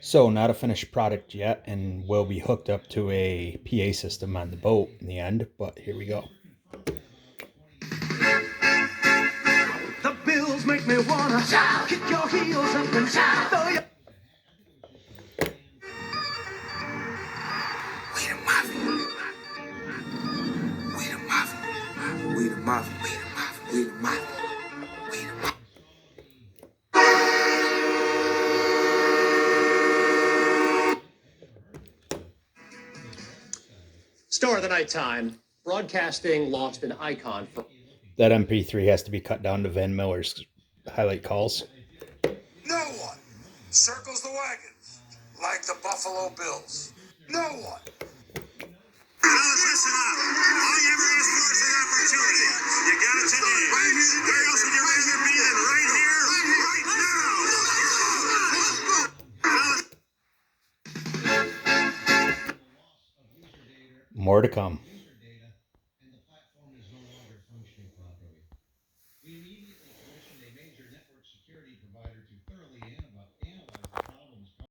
So, not a finished product yet, and will be hooked up to a PA system on the boat in the end, but here we go. The bills make me wanna shout, kick your heels up and shout. We the mafia. We the mafia. We the mafia. We the mafia. We the mafia. Star of the nighttime, broadcasting lost an icon for. That MP3 has to be cut down to Van Miller's highlight calls. No one circles the wagons like the Buffalo Bills. No one. Listen up. All you ever asked for is an opportunity. You got it today. Where else would you rather be than right here, right now? More to come.